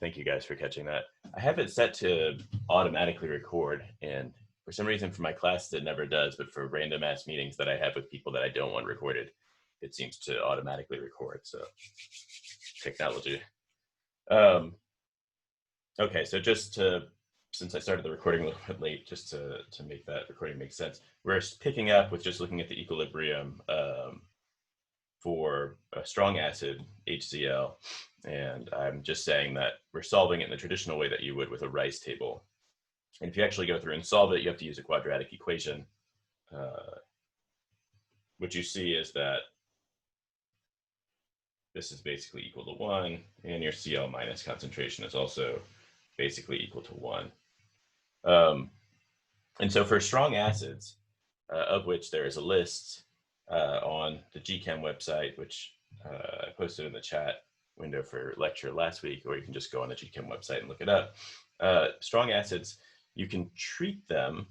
Thank you guys for catching that. I have it set to automatically record, and for some reason for my class it never does, but for random ass meetings that I have with people that I don't want recorded, it seems to automatically record. So technology. Okay, so since I started the recording a little bit late, just to make that recording make sense, we're picking up with just looking at the equilibrium for a strong acid, HCl, and I'm just saying that we're solving it in the traditional way that you would with a Rice table. And if you actually go through and solve it, you have to use a quadratic equation. What you see is that this is basically equal to 1, and your Cl minus concentration is also basically equal to 1. And so for strong acids, of which there is a list on the GChem website, which I posted in the chat window for lecture last week, or you can just go on the GChem website and look it up. Strong acids, you can treat them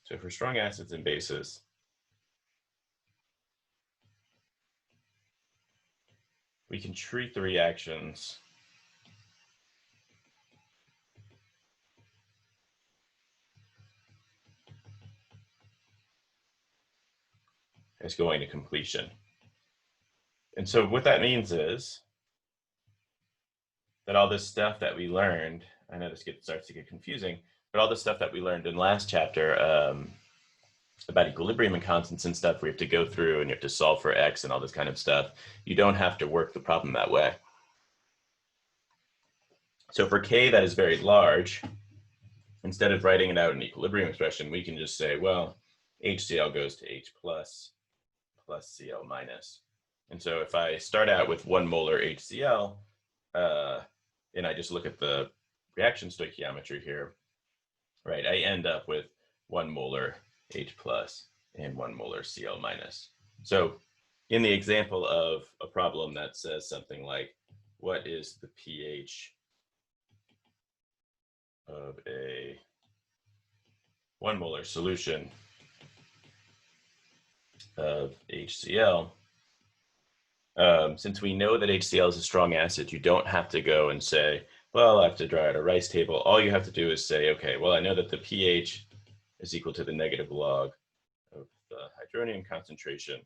so for strong acids and bases, we can treat the reactions as going to completion. And so what that means is that all this stuff that we learned, I know this starts to get confusing, but all the stuff that we learned in last chapter about equilibrium and constants and stuff, we have to go through and you have to solve for X and all this kind of stuff. You don't have to work the problem that way. So for K that is very large, instead of writing it out in equilibrium expression, we can just say, well, HCl goes to H plus Cl minus. And so if I start out with 1 molar HCl, and I just look at the reaction stoichiometry here, right, I end up with 1 molar H plus and 1 molar Cl minus. So in the example of a problem that says something like, what is the pH of a 1 molar solution of HCl, since we know that HCl is a strong acid, you don't have to go and say, well, I have to draw out a Rice table. All you have to do is say, okay, well, I know that the pH is equal to the negative log of the hydronium concentration.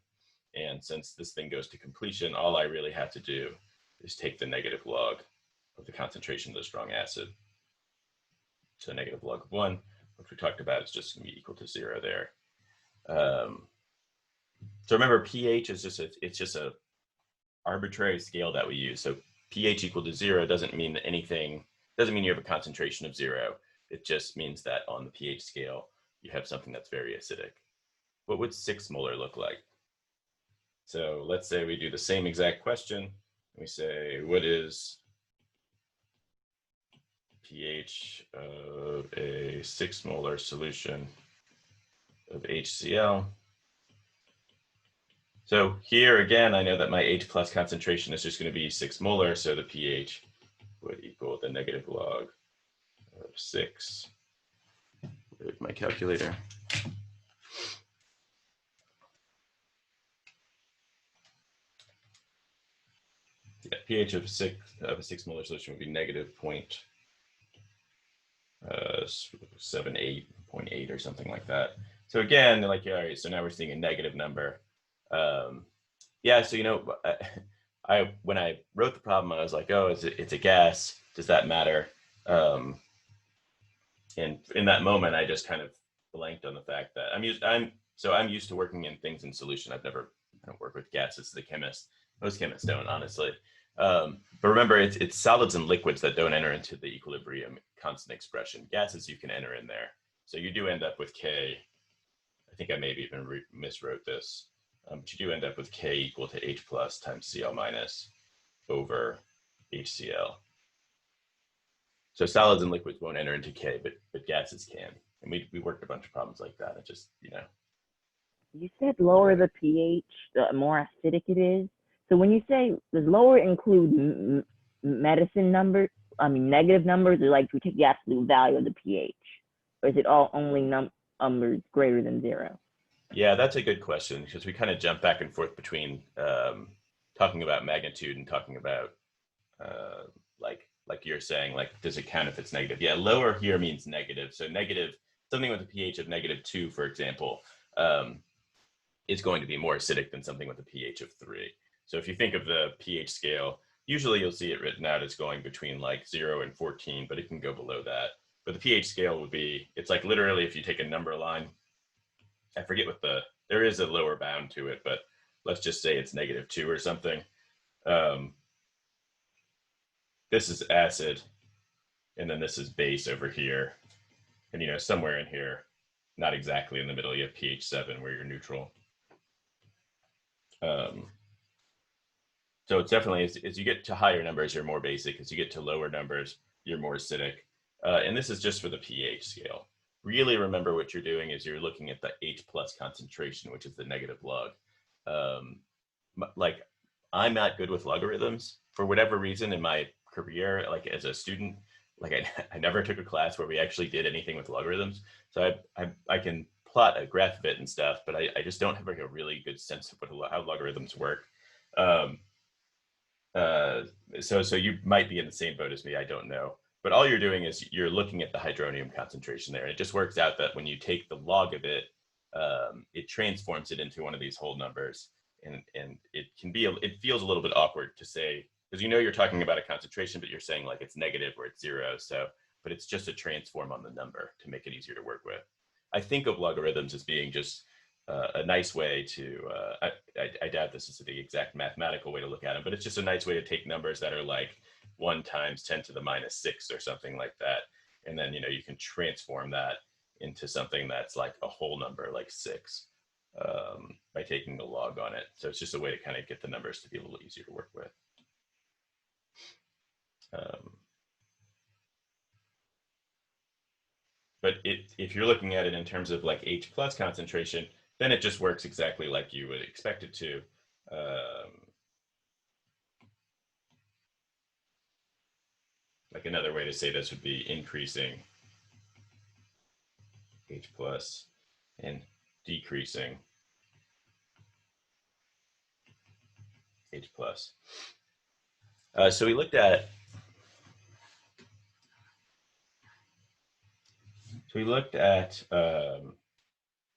And since this thing goes to completion, all I really have to do is take the negative log of the concentration of the strong acid. So negative log of 1, which we talked about, is just going to be equal to 0 there. So remember, pH is just a arbitrary scale that we use. So pH equal to 0 doesn't mean anything, doesn't mean you have a concentration of 0. It just means that on the pH scale, you have something that's very acidic. What would 6 molar look like? So let's say we do the same exact question. We say, what is pH of a 6 molar solution of HCl? So here again, I know that my H plus concentration is just going to be 6 molar, so the pH would equal the negative log of 6 with my calculator. Yeah, pH of a 6 molar solution would be negative 0.78, 0.8 or something like that. So again, like, all right, so now we're seeing a negative number. Yeah, so, you know, when I wrote the problem, I was like, oh, it's a gas. Does that matter? And in that moment, I just kind of blanked on the fact that I'm used to working in things in solution. I don't work with gases as a chemist. Most chemists don't, honestly. But remember, it's solids and liquids that don't enter into the equilibrium constant expression. Gases you can enter in there. So you do end up with K. I think I maybe even miswrote this. But you do end up with K equal to H plus times Cl minus over HCl. So solids and liquids won't enter into K, but gases can. And we worked a bunch of problems like that. It just, you know. You said lower the pH, the more acidic it is. So when you say, does lower include medicine numbers, negative numbers, or like we take the absolute value of the pH? Or is it all only numbers greater than 0? Yeah, that's a good question, because we kind of jump back and forth between talking about magnitude and talking about like you're saying, like, does it count if it's negative? Yeah, lower here means negative. So negative, something with a pH of -2, for example, is going to be more acidic than something with a pH of 3. So if you think of the pH scale, usually you'll see it written out as going between like 0 and 14, but it can go below that. But the pH scale would be, it's like literally if you take a number line, I forget what there is a lower bound to it, but let's just say it's -2 or something. This is acid, and then this is base over here. And, somewhere in here, not exactly in the middle, you have pH 7 where you're neutral. So it's definitely, as you get to higher numbers, you're more basic. As you get to lower numbers, you're more acidic. And this is just for the pH scale. Really remember what you're doing is you're looking at the H+ concentration, which is the negative log. Like, I'm not good with logarithms for whatever reason in my career. Like as a student, like I never took a class where we actually did anything with logarithms. So I can plot a graph of it and stuff, but I just don't have like a really good sense of how logarithms work. So you might be in the same boat as me. I don't know. But all you're doing is you're looking at the hydronium concentration there. And it just works out that when you take the log of it, it transforms it into one of these whole numbers. And it feels a little bit awkward to say, because you're talking about a concentration, but you're saying like it's negative or it's 0. But it's just a transform on the number to make it easier to work with. I think of logarithms as being just a nice way to, I doubt this is the exact mathematical way to look at them, but it's just a nice way to take numbers that are like 1 times 10 to the -6 or something like that. And then, you can transform that into something that's like a whole number, like 6, by taking the log on it. So it's just a way to kind of get the numbers to be a little easier to work with. But if you're looking at it in terms of like H+ concentration, then it just works exactly like you would expect it to. Like another way to say this would be increasing H+ and decreasing H+. So we looked at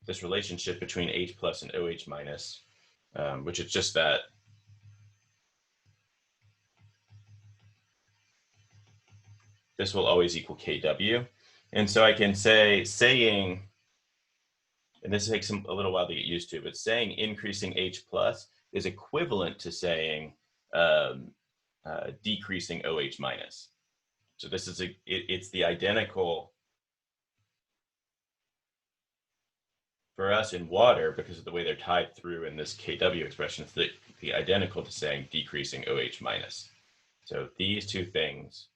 this relationship between H+ and OH-, which is just that this will always equal Kw. And so I can saying, and this takes a little while to get used to, but saying increasing H+ is equivalent to saying decreasing OH-. So this is it's the identical for us in water, because of the way they're tied through in this Kw expression. It's the identical to saying decreasing OH-. So these two things,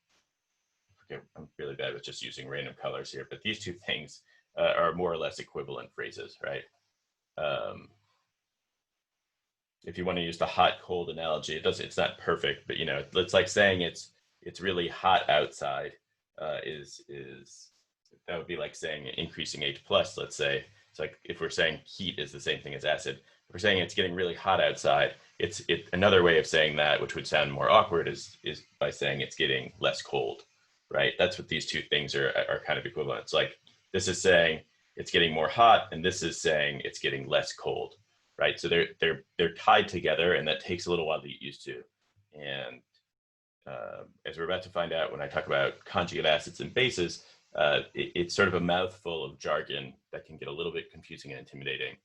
okay, I'm really bad with just using random colors here, but these two things are more or less equivalent phrases, right? If you want to use the hot-cold analogy, it's not perfect, but it's like saying it's really hot outside. That would be like saying increasing H+, let's say. It's like if we're saying heat is the same thing as acid, if we're saying it's getting really hot outside, it's another way of saying that, which would sound more awkward, is by saying it's getting less cold, right? That's what these two things are kind of equivalent. It's like this is saying it's getting more hot, and this is saying it's getting less cold, right? So they're tied together, and that takes a little while to get used to. And as we're about to find out when I talk about conjugate acids and bases, it's sort of a mouthful of jargon that can get a little bit confusing and intimidating,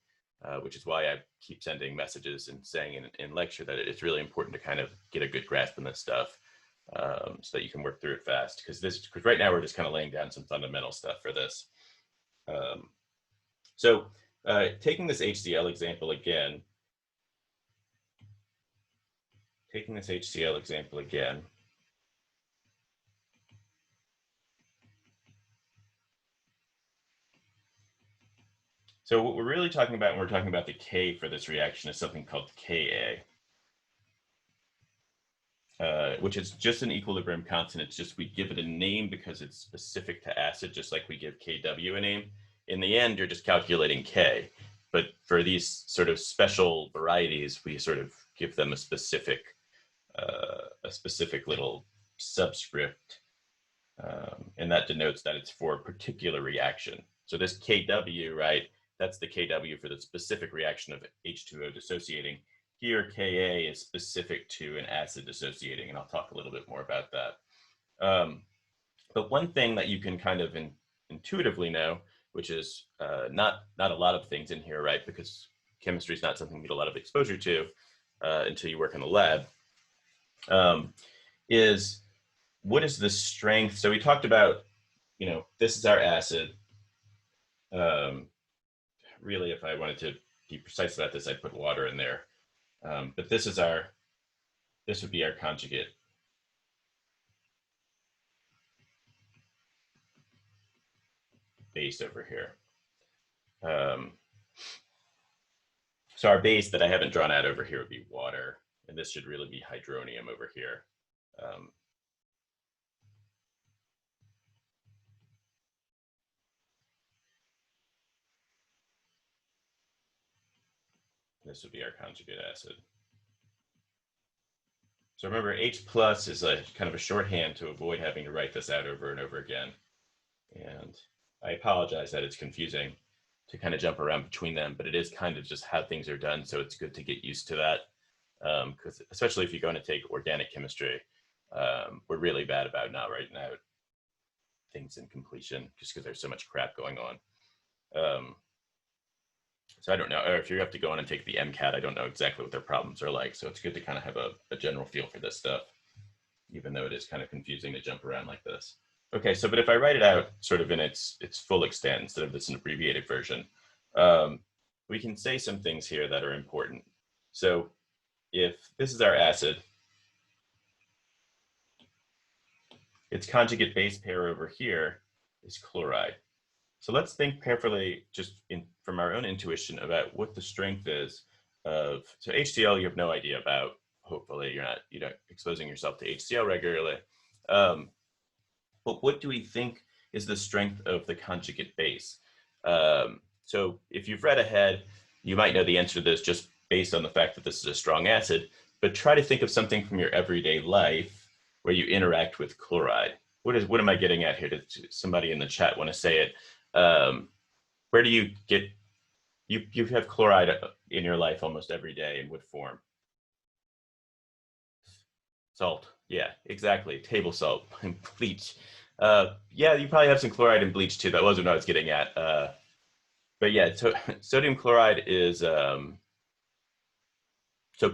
which is why I keep sending messages and saying in lecture that it's really important to kind of get a good grasp on this stuff, so that you can work through it fast. Because right now we're just kind of laying down some fundamental stuff for this. So taking this HCl example again, So what we're really talking about when we're talking about the K for this reaction is something called Ka, which is just an equilibrium constant. It's just we give it a name because it's specific to acid, just like we give Kw a name. In the end, you're just calculating K. But for these sort of special varieties, we sort of give them a specific little subscript, and that denotes that it's for a particular reaction. So this Kw, right, that's the Kw for the specific reaction of H2O dissociating. Here, Ka is specific to an acid dissociating, and I'll talk a little bit more about that. But one thing that you can kind of intuitively know, which is not a lot of things in here, right, because chemistry is not something you get a lot of exposure to until you work in the lab, is what is the strength? So we talked about, this is our acid. Really, if I wanted to be precise about this, I'd put water in there. But this would be our conjugate. Base over here. So our base that I haven't drawn out over here would be water, and this should really be hydronium over here. This would be our conjugate acid. So remember, H plus is a kind of a shorthand to avoid having to write this out over and over again. And I apologize that it's confusing to kind of jump around between them, but it is kind of just how things are done. So it's good to get used to that, because especially if you're going to take organic chemistry, we're really bad about not writing out things in completion just because there's so much crap going on. So I don't know, or if you have to go on and take the MCAT, I don't know exactly what their problems are like. So it's good to kind of have a general feel for this stuff, even though it is kind of confusing to jump around like this. Okay, so but if I write it out sort of in its full extent instead of this abbreviated version, we can say some things here that are important. So if this is our acid, its conjugate base pair over here is chloride. So let's think carefully, just from our own intuition, about what the strength is of, so HCl you have no idea about. Hopefully you're not exposing yourself to HCl regularly. But what do we think is the strength of the conjugate base? So if you've read ahead, you might know the answer to this just based on the fact that this is a strong acid, but try to think of something from your everyday life where you interact with chloride. What am I getting at here? Does somebody in the chat want to say it? Where do you get, you have chloride in your life almost every day. In what form? Salt. Yeah, exactly. Table salt and bleach. Yeah, you probably have some chloride and bleach too. That wasn't what I was getting at. But yeah, so sodium chloride is, so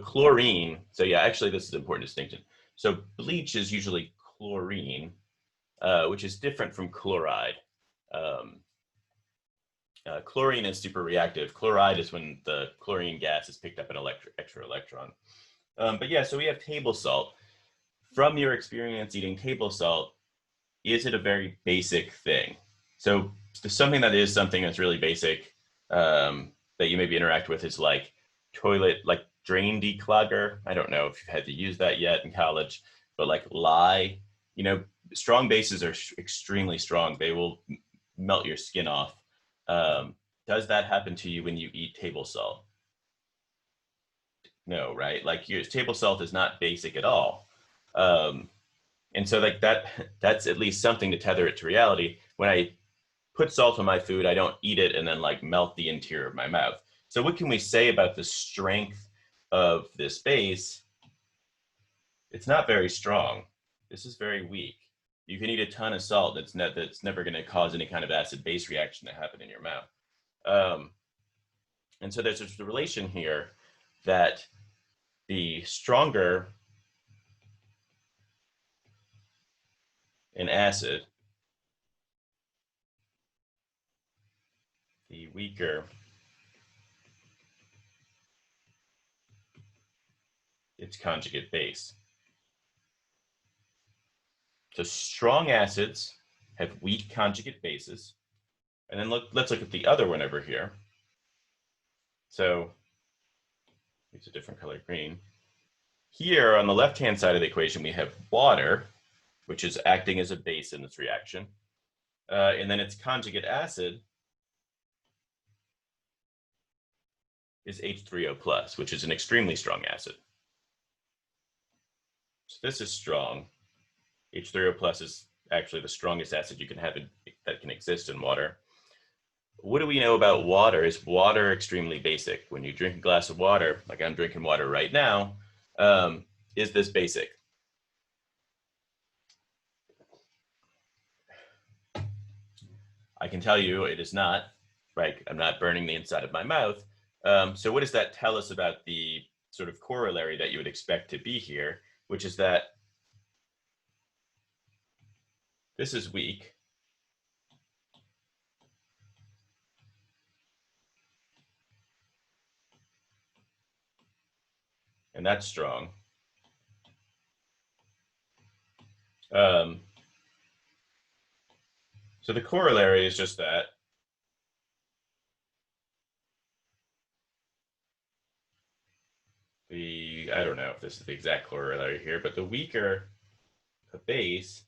chlorine. So yeah, actually this is an important distinction. So bleach is usually chlorine, which is different from chloride. Chlorine is super reactive. Chloride is when the chlorine gas has picked up an extra electron. But yeah, so we have table salt. From your experience eating table salt, is it a very basic thing? So something that's really basic that you maybe interact with is like toilet, like drain declogger. I don't know if you've had to use that yet in college, but like lye, strong bases are extremely strong. They will melt your skin off. Does that happen to you when you eat table salt? No, right? Like your table salt is not basic at all. And so like that's at least something to tether it to reality. When I put salt on my food, I don't eat it and then like melt the interior of my mouth. So what can we say about the strength of this base? It's not very strong. This is very weak. You can eat a ton of salt that's never going to cause any kind of acid-base reaction to happen in your mouth. And so there's this relation here that the stronger an acid, the weaker its conjugate base. So strong acids have weak conjugate bases. And then let's look at the other one over here. So it's a different color green. Here on the left-hand side of the equation, we have water, which is acting as a base in this reaction. And then its conjugate acid is H3O+, which is an extremely strong acid. So this is strong. H3O plus is actually the strongest acid you can have that can exist in water. What do we know about water? Is water extremely basic? When you drink a glass of water, like I'm drinking water right now, is this basic? I can tell you it is not, right? I'm not burning the inside of my mouth. So what does that tell us about the sort of corollary that you would expect to be here, which is that this is weak. And that's strong. So the corollary is just that I don't know if this is the exact corollary here, but the weaker a base,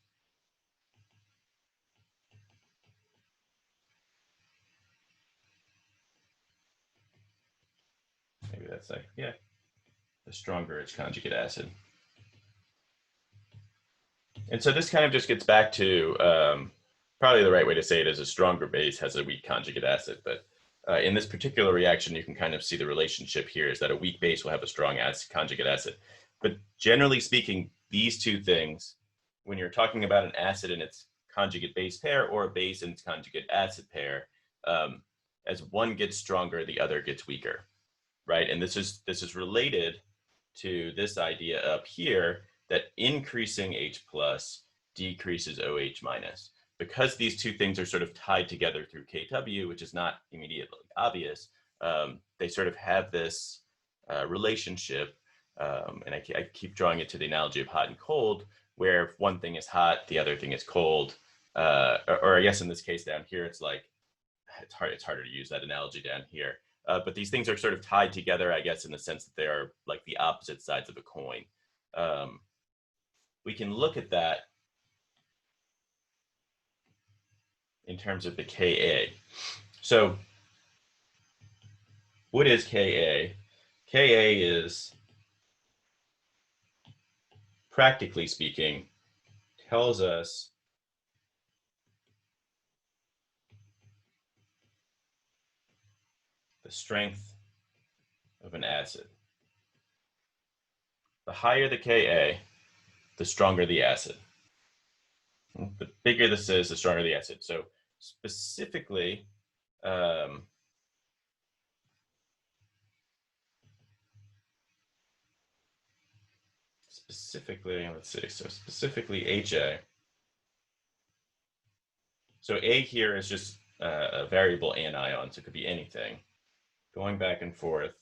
maybe that's like, yeah, the stronger its conjugate acid. And so this kind of just gets back to probably the right way to say it is a stronger base has a weak conjugate acid. But in this particular reaction, you can kind of see the relationship here is that a weak base will have a strong conjugate acid. But generally speaking, these two things, when you're talking about an acid and its conjugate base pair or a base and its conjugate acid pair, as one gets stronger, the other gets weaker, right? And this is related to this idea up here that increasing H plus decreases OH minus. Because these two things are sort of tied together through KW, which is not immediately obvious, they sort of have this relationship. And I keep drawing it to the analogy of hot and cold, where if one thing is hot, the other thing is cold. Or I guess in this case down here, it's like, it's harder to use that analogy down here. But these things are sort of tied together, I guess, in the sense that they are like the opposite sides of a coin. We can look at that in terms of the Ka. So what is Ka? Ka is, practically speaking, tells us the strength of an acid. The higher the Ka, the stronger the acid. The bigger this is, the stronger the acid. So specifically, let's see, so specifically HA. So A here is just a variable anion, so it could be anything. Going back and forth.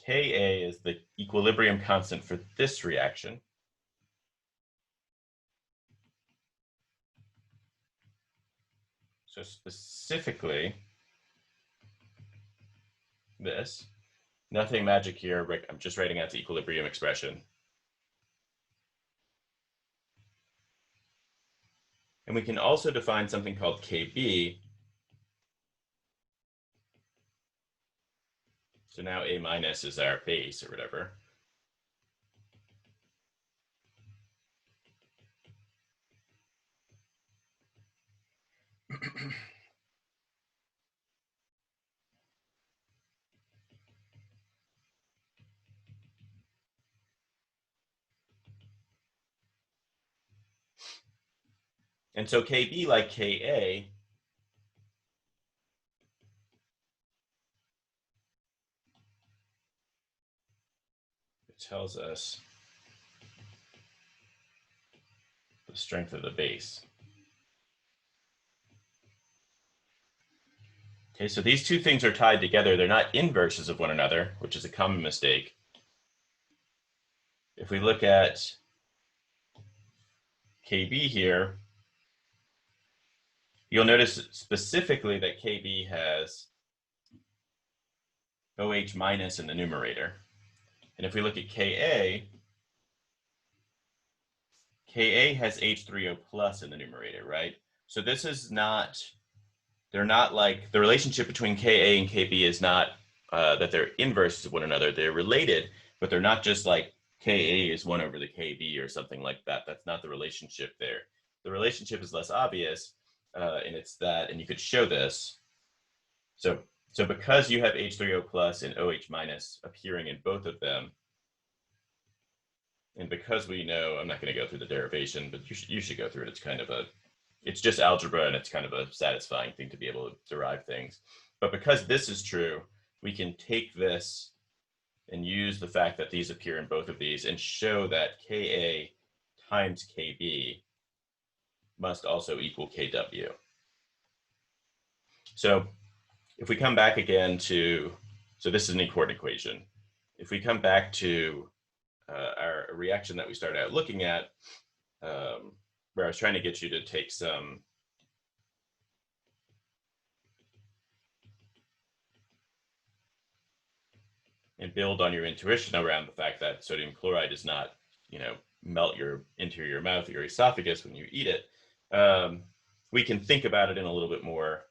Ka is the equilibrium constant for this reaction. So specifically, this, nothing magic here, I'm just writing out the equilibrium expression. And we can also define something called Kb. So now A minus is our base or whatever. And so Kb, like Ka, it tells us the strength of the base. Okay, so these two things are tied together. They're not inverses of one another, which is a common mistake. If we look at Kb here, you'll notice specifically that Kb has OH minus in the numerator. And if we look at Ka, Ka has H3O plus in the numerator, right? So this is not they're not like, the relationship between Ka and Kb is not that they're inverses of one another. They're related, but they're not just like Ka is 1 over the Kb or something like that. That's not the relationship there. The relationship is less obvious, and it's that, and you could show this. So because you have H3O plus and OH minus appearing in both of them, and because we know, I'm not going to go through the derivation, but you should go through it. It's kind of it's just algebra, and it's kind of a satisfying thing to be able to derive things. But because this is true, we can take this and use the fact that these appear in both of these and show that Ka times Kb must also equal Kw. So if we come back again to, so this is an equation equation. If we come back to our reaction that we started out looking at, where I was trying to get you to take some and build on your intuition around the fact that sodium chloride does not, melt your interior mouth or your esophagus when you eat it, we can think about it in a little bit more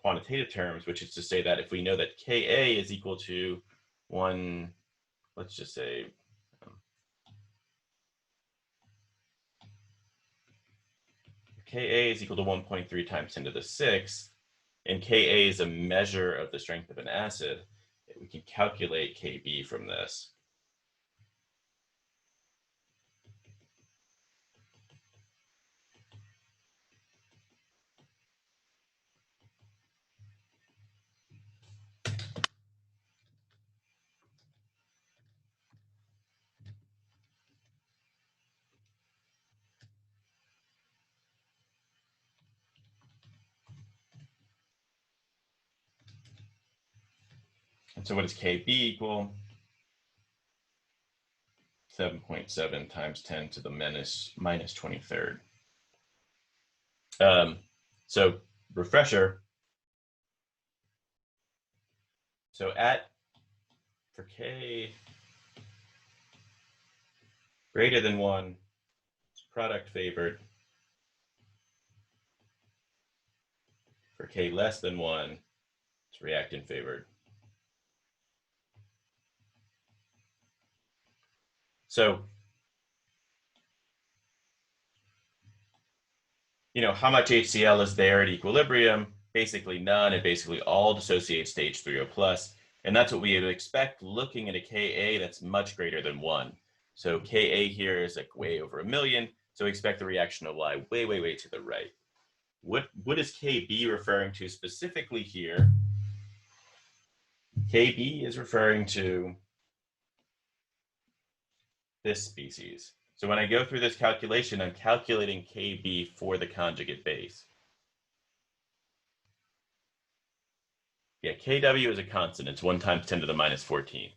quantitative terms, which is to say that if we know that Ka is equal to 1, let's just say, Ka is equal to 1.3 times 10 to the 6th, and Ka is a measure of the strength of an acid, we can calculate Kb from this. And so what does Kb equal? 7.7 times 10 to the minus 23rd. So refresher. So for K greater than 1, it's product favored. For K less than 1, it's reactant favored. So, how much HCl is there at equilibrium? Basically none. It basically all dissociates to H3O plus. And that's what we would expect looking at a Ka that's much greater than 1. So Ka here is like way over 1 million. So we expect the reaction to lie way, way, way to the right. What is Kb referring to specifically here? Kb is referring to this species. So when I go through this calculation, I'm calculating Kb for the conjugate base. Yeah, Kw is a constant. It's 1 times 10 to the minus 14.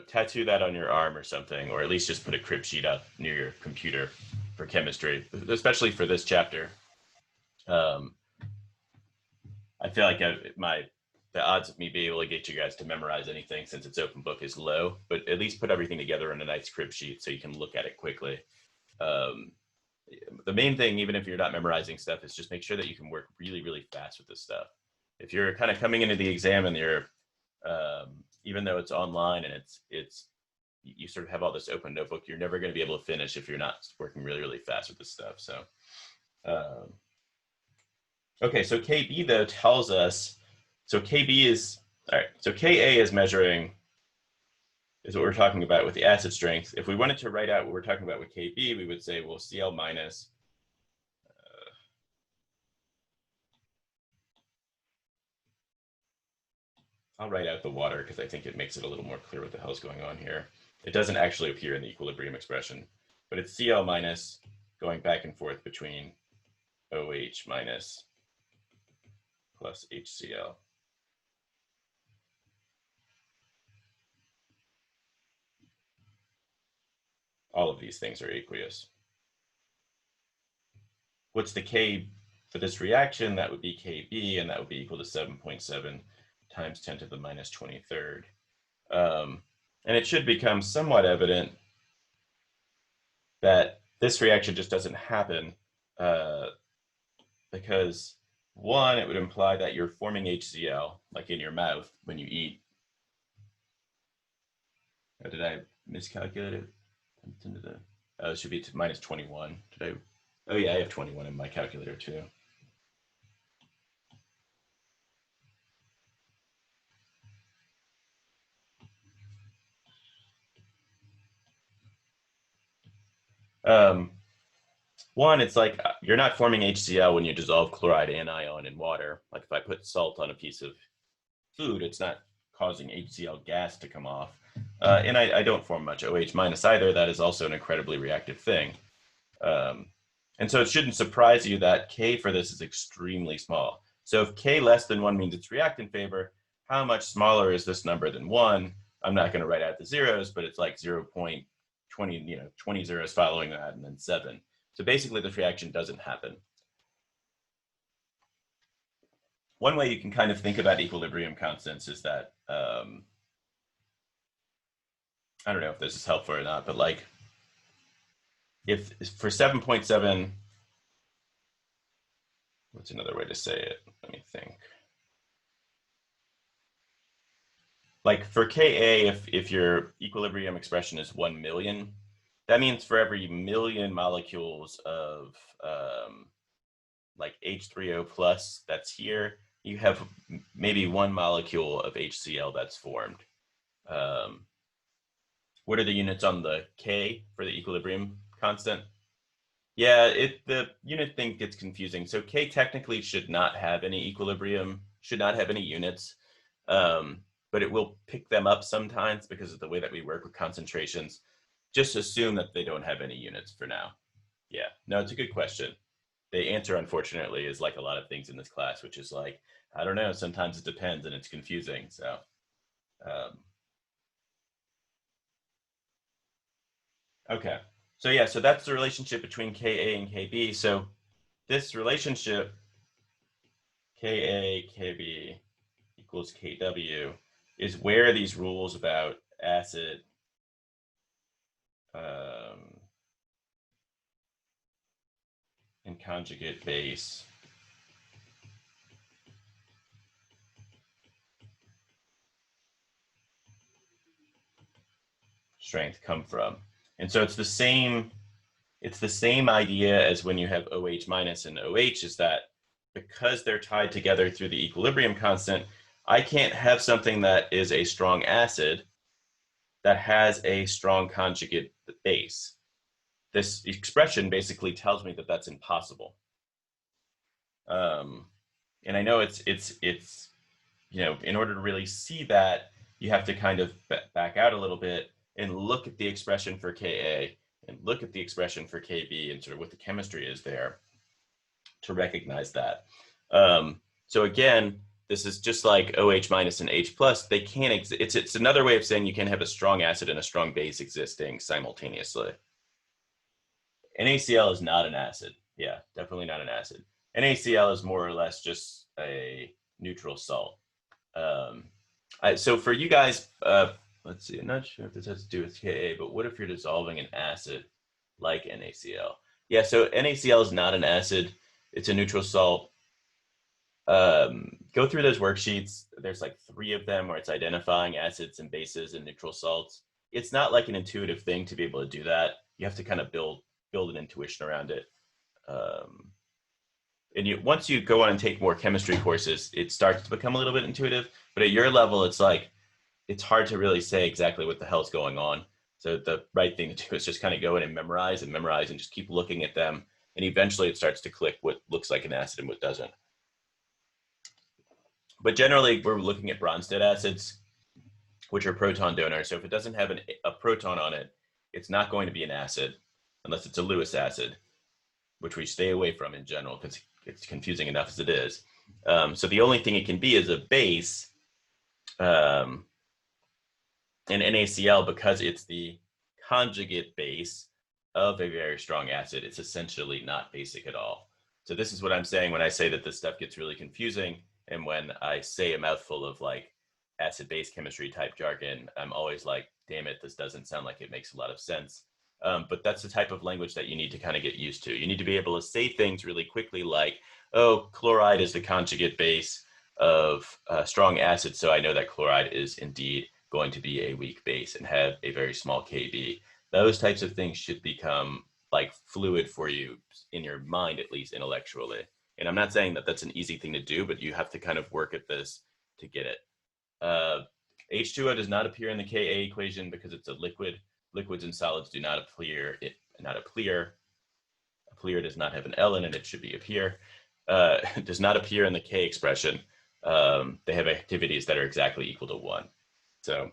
Tattoo that on your arm or something, or at least just put a crib sheet up near your computer for chemistry, especially for this chapter. I feel like the odds of me being able to get you guys to memorize anything since it's open book is low, but at least put everything together on a nice crib sheet so you can look at it quickly. The main thing, even if you're not memorizing stuff, is just make sure that you can work really, really fast with this stuff. If you're kind of coming into the exam and you're, even though it's online and you sort of have all this open notebook, you're never going to be able to finish if you're not working really, really fast with this stuff. So, okay, so Kb though tells us, so Kb is, all right, so Ka is measuring, is what we're talking about with the acid strength. If we wanted to write out what we're talking about with Kb, we would say, well, Cl minus, I'll write out the water because I think it makes it a little more clear what the hell's going on here. It doesn't actually appear in the equilibrium expression, but it's Cl minus going back and forth between OH minus plus HCl. All of these things are aqueous. What's the K for this reaction? That would be Kb, and that would be equal to 7.7 times 10 to the minus 23rd. And it should become somewhat evident that this reaction just doesn't happen uh, because one, it would imply that you're forming HCl, like in your mouth when you eat. Or did I miscalculate it? It should be minus 21. Did I? Oh yeah, I have 21 in my calculator too. Um, One, it's like you're not forming HCl when you dissolve chloride anion in water. Like if I put salt on a piece of food, it's not causing HCl gas to come off. And I don't form much OH minus either. That is also an incredibly reactive thing. Um, and so it shouldn't surprise you that K for this is extremely small. So if K less than 1 means it's react in favor, how much smaller is this number than 1? I'm not going to write out the zeros, but it's like 0.20, 20 zeros following that, and then 7. So basically, this reaction doesn't happen. One way you can kind of think about equilibrium constants is that, I don't know if this is helpful or not, but like if for 7.7, what's another way to say it? Let me think. Like for Ka, if your equilibrium expression is 1 million, that means for every million molecules of like H3O plus that's here, you have maybe 1 molecule of HCl that's formed. What are the units on the K for the equilibrium constant? Yeah, the unit thing gets confusing. So K technically should not have any equilibrium, should not have any units, but it will pick them up sometimes because of the way that we work with concentrations. Just assume that they don't have any units for now. Yeah, no, it's a good question. The answer, unfortunately, is like a lot of things in this class, which is like, I don't know, sometimes it depends and it's confusing. So, okay. So yeah, so that's the relationship between Ka and Kb. So this relationship, Ka, Kb equals Kw, is where these rules about acid and conjugate base strength come from. And so it's the same idea as when you have OH minus and OH, is that because they're tied together through the equilibrium constant, I can't have something that is a strong acid that has a strong conjugate base. This expression basically tells me that that's impossible. And I know it's in order to really see that, you have to kind of back out a little bit and look at the expression for Ka and look at the expression for Kb and sort of what the chemistry is there to recognize that. So again, this is just like OH minus and H plus. They can't exist. It's another way of saying you can have a strong acid and a strong base existing simultaneously. NaCl is not an acid. Yeah, definitely not an acid. NaCl is more or less just a neutral salt. So for you guys, let's see, I'm not sure if this has to do with Ka, but what if you're dissolving an acid like NaCl? Yeah, so NaCl is not an acid. It's a neutral salt. Go through those worksheets. There's like 3 of them where it's identifying acids and bases and neutral salts. It's not like an intuitive thing to be able to do that. You have to kind of build an intuition around it. And once you go on and take more chemistry courses, it starts to become a little bit intuitive. But at your level, it's like, it's hard to really say exactly what the hell's going on. So the right thing to do is just kind of go in and memorize and just keep looking at them. And eventually it starts to click what looks like an acid and what doesn't. But generally, we're looking at Bronsted acids, which are proton donors. So if it doesn't have a proton on it, it's not going to be an acid unless it's a Lewis acid, which we stay away from in general because it's confusing enough as it is. So the only thing it can be is a base. And NaCl, because it's the conjugate base of a very strong acid, it's essentially not basic at all. So this is what I'm saying when I say that this stuff gets really confusing, and when I say a mouthful of like acid-base chemistry type jargon, I'm always like, damn it, this doesn't sound like it makes a lot of sense. But that's the type of language that you need to kind of get used to. You need to be able to say things really quickly like, oh, chloride is the conjugate base of strong acid, so I know that chloride is indeed going to be a weak base and have a very small Kb. Those types of things should become like fluid for you in your mind, at least intellectually. And I'm not saying that that's an easy thing to do, but you have to kind of work at this to get it. H2O does not appear in the Ka equation because it's a liquid. Liquids and solids do not appear. A plear does not have an L in it. It should be appear. Does not appear in the K expression. They have activities that are exactly equal to 1. So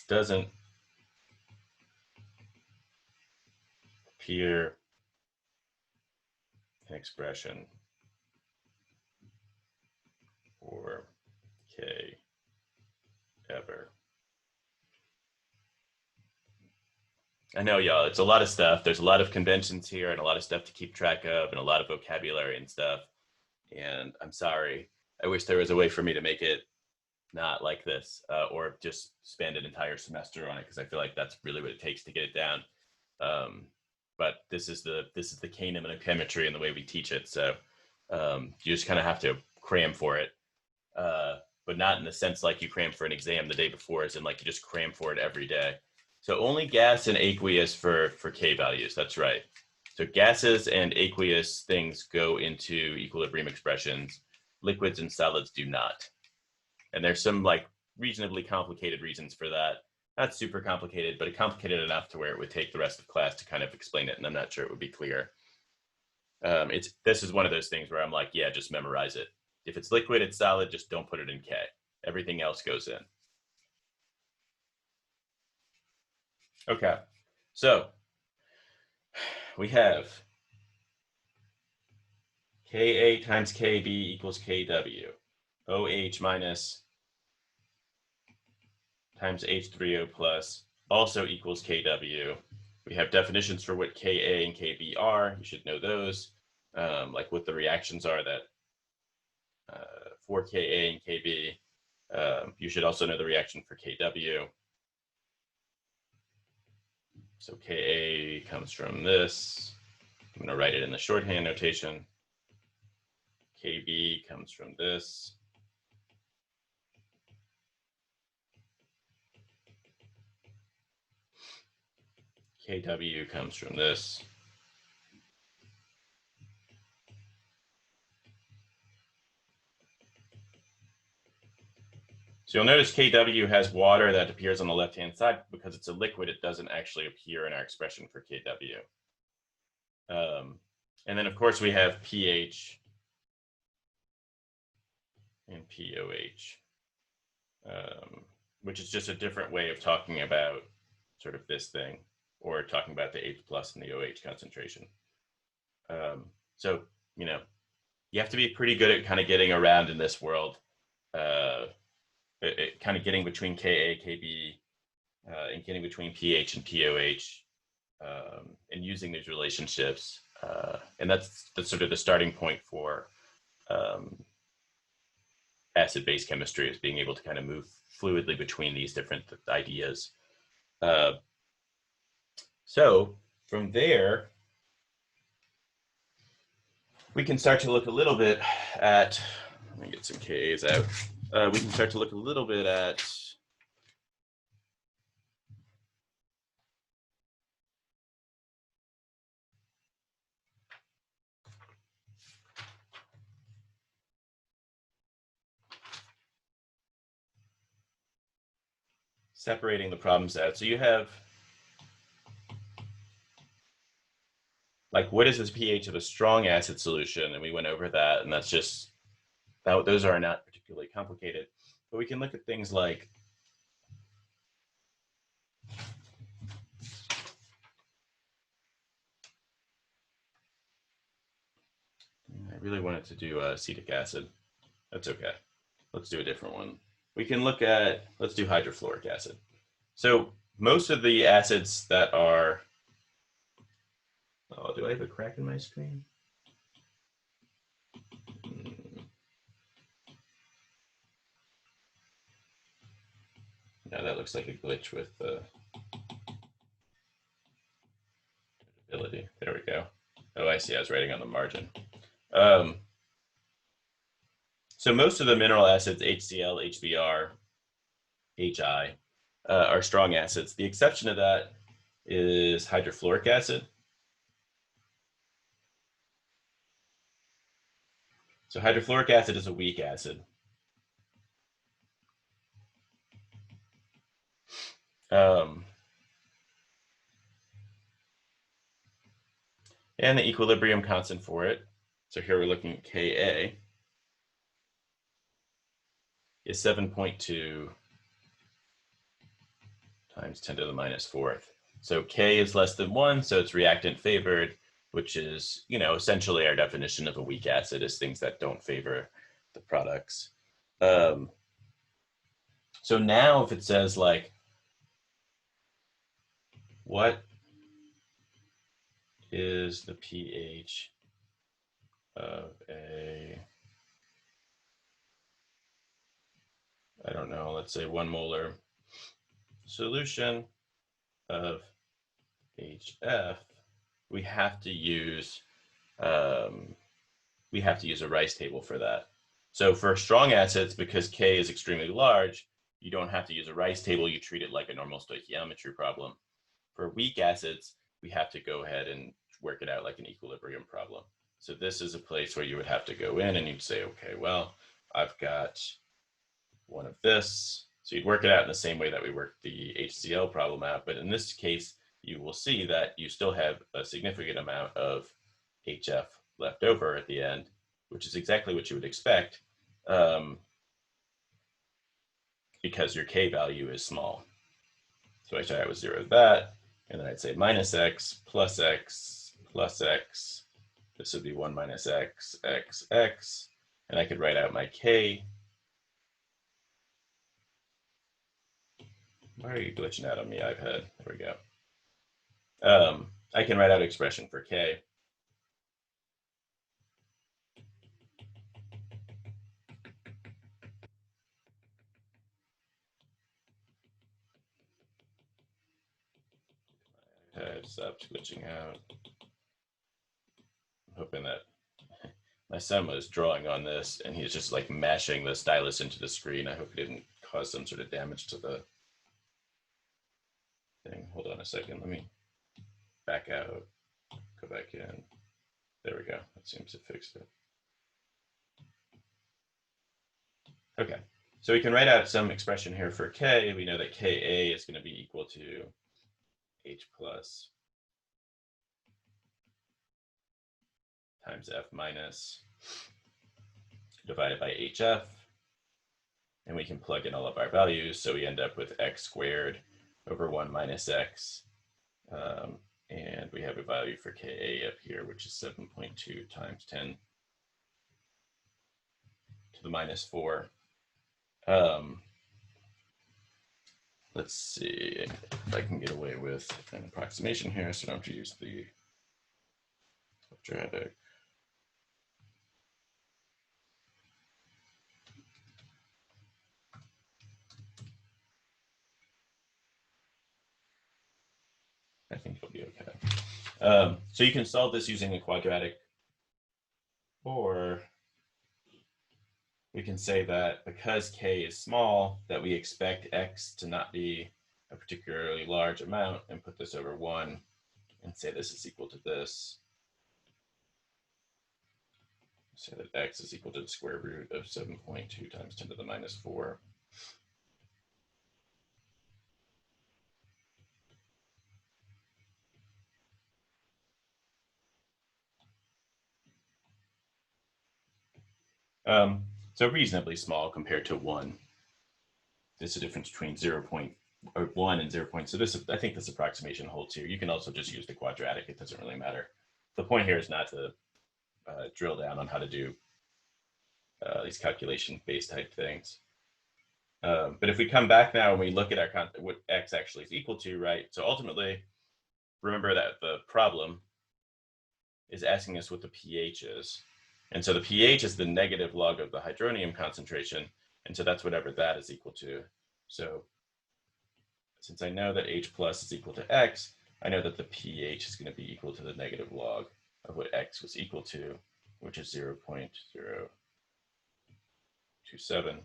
doesn't appear an expression for K ever. I know, y'all, it's a lot of stuff. There's a lot of conventions here and a lot of stuff to keep track of and a lot of vocabulary and stuff. And I'm sorry. I wish there was a way for me to make it not like this, or just spend an entire semester on it, because I feel like that's really what it takes to get it down. But this is the Kahneman of chemistry and the way we teach it. So you just kind of have to cram for it, but not in the sense like you cram for an exam the day before, as in like you just cram for it every day. So only gas and aqueous for K values. That's right. So gases and aqueous things go into equilibrium expressions. Liquids and solids do not. And there's some like reasonably complicated reasons for that. Not super complicated, but complicated enough to where it would take the rest of class to kind of explain it. And I'm not sure it would be clear. This is one of those things where I'm like, yeah, just memorize it. If it's liquid, it's solid, just don't put it in K. Everything else goes in. Okay, so we have Ka times Kb equals Kw. OH minus times H3O plus also equals Kw. We have definitions for what Ka and Kb are. You should know those, like what the reactions are that for Ka and Kb. You should also know the reaction for Kw. So Ka comes from this. I'm going to write it in the shorthand notation. Kb comes from this. Kw comes from this. So you'll notice Kw has water that appears on the left-hand side. Because it's a liquid, it doesn't actually appear in our expression for Kw. And then, of course, we have pH and POH, which is just a different way of talking about sort of this thing, or talking about the H plus and the OH concentration. So, you know, you have to be pretty good at kind of getting around in this world, kind of getting between Ka, Kb, and getting between pH and POH, and using these relationships. And that's sort of the starting point for acid-base chemistry, is being able to kind of move fluidly between these different ideas. So from there, we can start to look a little bit at, let me get some Kas out. We can start to look a little bit at separating the problems out. So you have, like, what is this pH of a strong acid solution? And we went over that, and that's just, those are not particularly complicated. But we can look at things like, I really wanted to do acetic acid. That's okay. Let's do a different one. We can look at, let's do hydrofluoric acid. So most of the acids that are, oh, do I have a crack in my screen? Now that looks like a glitch with the ability. There we go. Oh, I see. I was writing on the margin. So most of the mineral acids, HCl, HBr, HI, are strong acids. The exception to that is hydrofluoric acid. So hydrofluoric acid is a weak acid. And the equilibrium constant for it, so here we're looking at Ka, is 7.2 times 10 to the minus fourth. So K is less than 1, so it's reactant favored, which is, essentially our definition of a weak acid is things that don't favor the products. So now if it says like, what is the pH of a, I don't know, let's say 1 molar solution of HF, we have to use a Rice table for that. So for strong acids, because K is extremely large, you don't have to use a Rice table. You treat it like a normal stoichiometry problem. For weak acids, we have to go ahead and work it out like an equilibrium problem. So this is a place where you would have to go in and you'd say, okay, well, I've got one of this. So you'd work it out in the same way that we worked the HCl problem out. But in this case, you will see that you still have a significant amount of HF left over at the end, which is exactly what you would expect because your K value is small. So I start out with 0 that, and then I'd say minus X plus X plus X. This would be 1 minus X, X, X. And I could write out my K. Why are you glitching out on me, iPad? There we go. I can write out expression for K. It stopped glitching out. I'm hoping that my son was drawing on this and he's just like mashing the stylus into the screen. I hope it didn't cause some sort of damage to the thing. Hold on a second. Let me back out, go back in. There we go. That seems to fix it. Okay, so we can write out some expression here for K. We know that Ka is going to be equal to H plus times F minus divided by HF. And we can plug in all of our values. So we end up with X squared over 1 minus X. And we have a value for Ka up here, which is 7.2 times 10 to the minus 4. Let's see if I can get away with an approximation here, so I don't have to use the quadratic. I think it'll be okay. So you can solve this using a quadratic, or we can say that because K is small, that we expect X to not be a particularly large amount, and put this over 1 and say this is equal to this. Say that X is equal to the square root of 7.2 times 10 to the minus 4. So reasonably small compared to 1. There's a difference between 0.1 and 0. So this, I think this approximation holds here. You can also just use the quadratic. It doesn't really matter. The point here is not to drill down on how to do these calculation-based type things. But if we come back now and we look at what X actually is equal to, right? So ultimately, remember that the problem is asking us what the pH is. And so the pH is the negative log of the hydronium concentration. And so that's whatever that is equal to. So since I know that H plus is equal to X, I know that the pH is going to be equal to the negative log of what X was equal to, which is 0.027.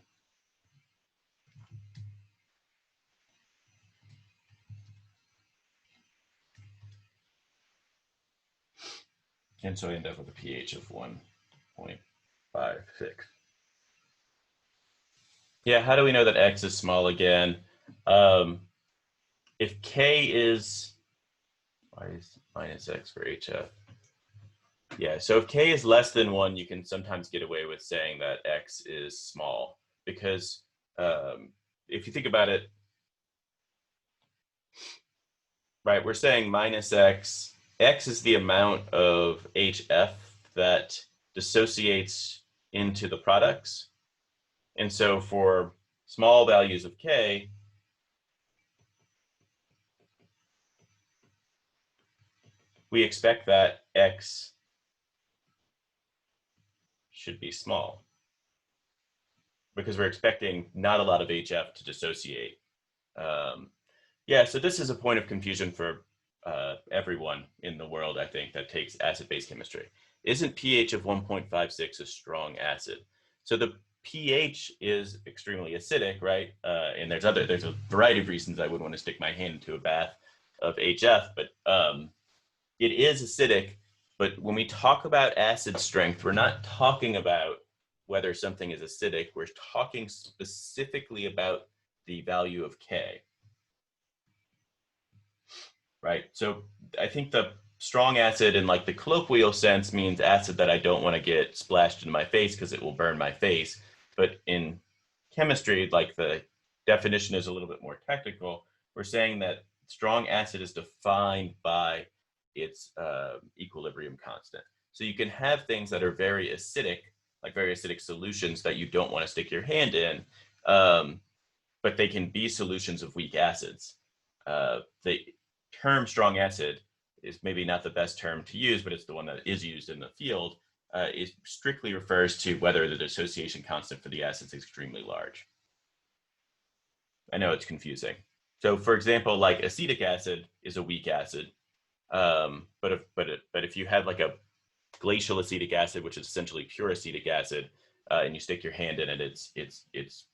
And so I end up with a pH of 1.56. Yeah, how do we know that X is small again? If K is, why is minus X for HF? Yeah, so if K is less than 1, you can sometimes get away with saying that X is small because if you think about it, right, we're saying minus X. X is the amount of HF that dissociates into the products. And so for small values of K, we expect that X should be small because we're expecting not a lot of HF to dissociate. Yeah, so this is a point of confusion for everyone in the world, I think, that takes acid-base chemistry. Isn't pH of 1.56 a strong acid? So the pH is extremely acidic, right? And there's a variety of reasons I wouldn't want to stick my hand into a bath of HF, but it is acidic. But when we talk about acid strength, we're not talking about whether something is acidic. We're talking specifically about the value of K. Right. So I think the strong acid in like the colloquial sense means acid that I don't want to get splashed in my face because it will burn my face. But in chemistry, like the definition is a little bit more technical. We're saying that strong acid is defined by its equilibrium constant. So you can have things that are very acidic, like very acidic solutions that you don't want to stick your hand in, but they can be solutions of weak acids. The term strong acid is maybe not the best term to use, but it's the one that is used in the field. It strictly refers to whether the dissociation constant for the acid is extremely large. I know it's confusing. So, for example, like acetic acid is a weak acid, but if you had like a glacial acetic acid, which is essentially pure acetic acid, and you stick your hand in it, it's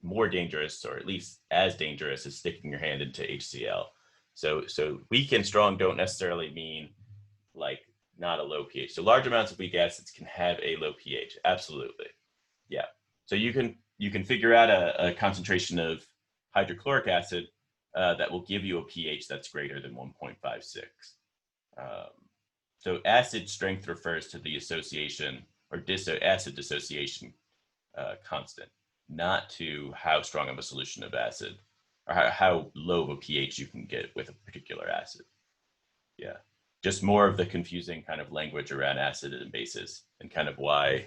more dangerous, or at least as dangerous as sticking your hand into HCl. So weak and strong don't necessarily mean like not a low pH. So large amounts of weak acids can have a low pH. Absolutely. Yeah. So you can figure out a concentration of hydrochloric acid that will give you a pH that's greater than 1.56. So acid strength refers to the association or acid dissociation constant, not to how strong of a solution of acid or how low of a pH you can get with a particular acid. Yeah. Just more of the confusing kind of language around acid and bases, and kind of why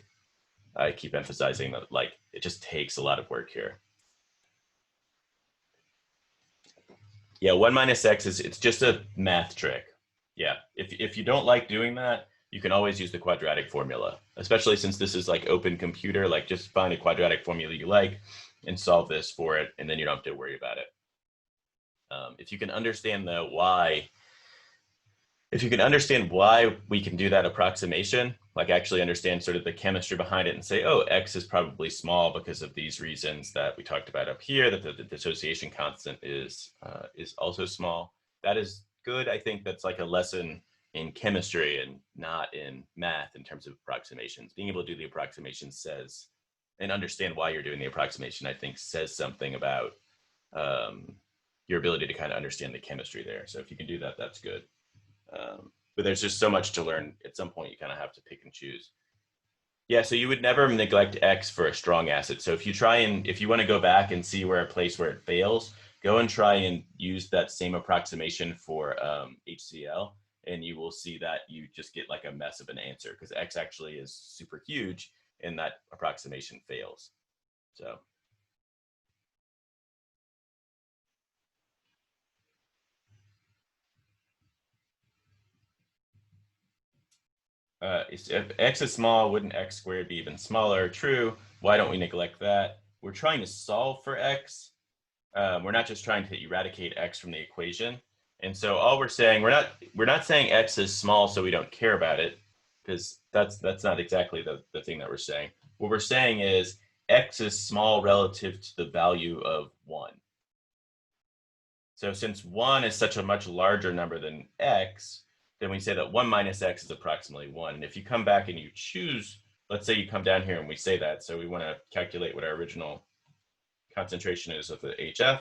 I keep emphasizing that like it just takes a lot of work here. Yeah, 1 minus x it's just a math trick. Yeah, if you don't like doing that, you can always use the quadratic formula, especially since this is like open computer, like just find a quadratic formula you like and solve this for it, and then you don't have to worry about it. If you can understand the why, if you can understand why we can do that approximation, like actually understand sort of the chemistry behind it and say, oh, x is probably small because of these reasons that we talked about up here, that the dissociation constant is also small. That is good. I think that's like a lesson in chemistry and not in math in terms of approximations. Being able to do the approximation says, and understand why you're doing the approximation, I think says something about your ability to kind of understand the chemistry there. So if you can do that, that's good. But there's just so much to learn. At some point, you kind of have to pick and choose. Yeah, so you would never neglect X for a strong acid. So if you want to go back and see where a place where it fails, go and try and use that same approximation for HCl, and you will see that you just get like a mess of an answer because X actually is super huge and that approximation fails. So. If x is small, wouldn't x squared be even smaller? True. Why don't we neglect that? We're trying to solve for x. We're not just trying to eradicate x from the equation. And so all we're saying, we're not saying x is small so we don't care about it, because that's not exactly the thing that we're saying. What we're saying is x is small relative to the value of 1. So since 1 is such a much larger number than x, then we say that 1 minus x is approximately 1. And if you come back and you choose, let's say you come down here and we say that, so we want to calculate what our original concentration is of the HF,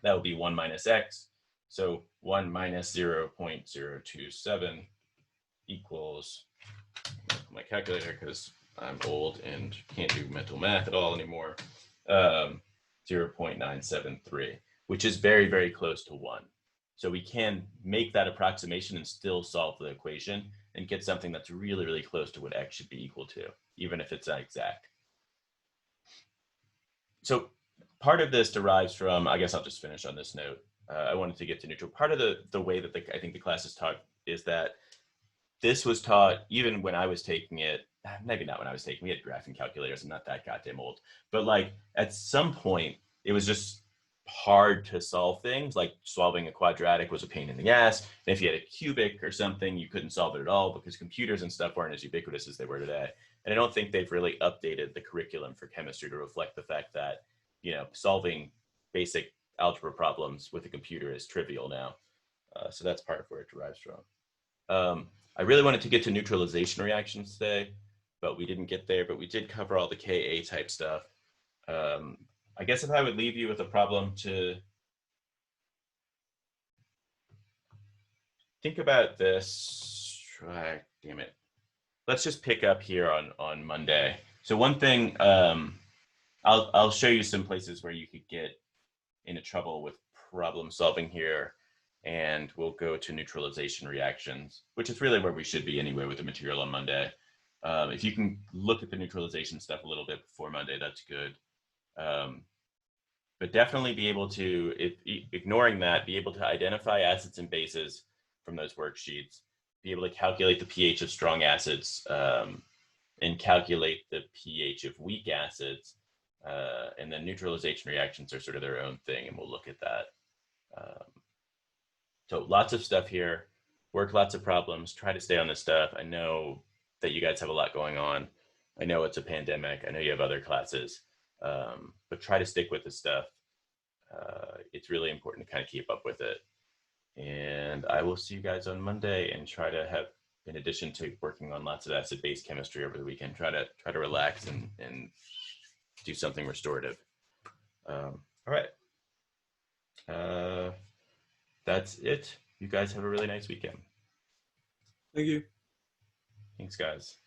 that would be 1 minus x. So 1 minus 0.027 equals, my calculator because I'm old and can't do mental math at all anymore, 0.973, which is very, very close to 1. So we can make that approximation and still solve the equation and get something that's really, really close to what x should be equal to, even if it's not exact. So part of this derives from, I guess I'll just finish on this note. I wanted to get to neutral. Part of the way that I think the class is taught is that this was taught even when I was taking it, maybe not when I was taking it, graphing calculators. I'm not that goddamn old. But like at some point, it was just hard to solve things. Like solving a quadratic was a pain in the ass. And if you had a cubic or something, you couldn't solve it at all because computers and stuff weren't as ubiquitous as they were today. And I don't think they've really updated the curriculum for chemistry to reflect the fact that, you know, solving basic algebra problems with a computer is trivial now. So that's part of where it derives from. I really wanted to get to neutralization reactions today, but we didn't get there, but we did cover all the Ka type stuff. I guess if I would leave you with a problem to think about this, damn it. Let's just pick up here on Monday. So one thing, I'll show you some places where you could get into trouble with problem solving here, and we'll go to neutralization reactions, which is really where we should be anyway with the material on Monday. If you can look at the neutralization stuff a little bit before Monday, that's good. But definitely be able to, ignoring that, be able to identify acids and bases from those worksheets, be able to calculate the pH of strong acids, and calculate the pH of weak acids. And then neutralization reactions are sort of their own thing, and we'll look at that. So lots of stuff here, work lots of problems, try to stay on this stuff. I know that you guys have a lot going on. I know it's a pandemic. I know you have other classes, but try to stick with this stuff. It's really important to kind of keep up with it. And I will see you guys on Monday and try to have, in addition to working on lots of acid-base chemistry over the weekend, try to relax and do something restorative. All right. That's it. You guys have a really nice weekend. Thank you. Thanks, guys.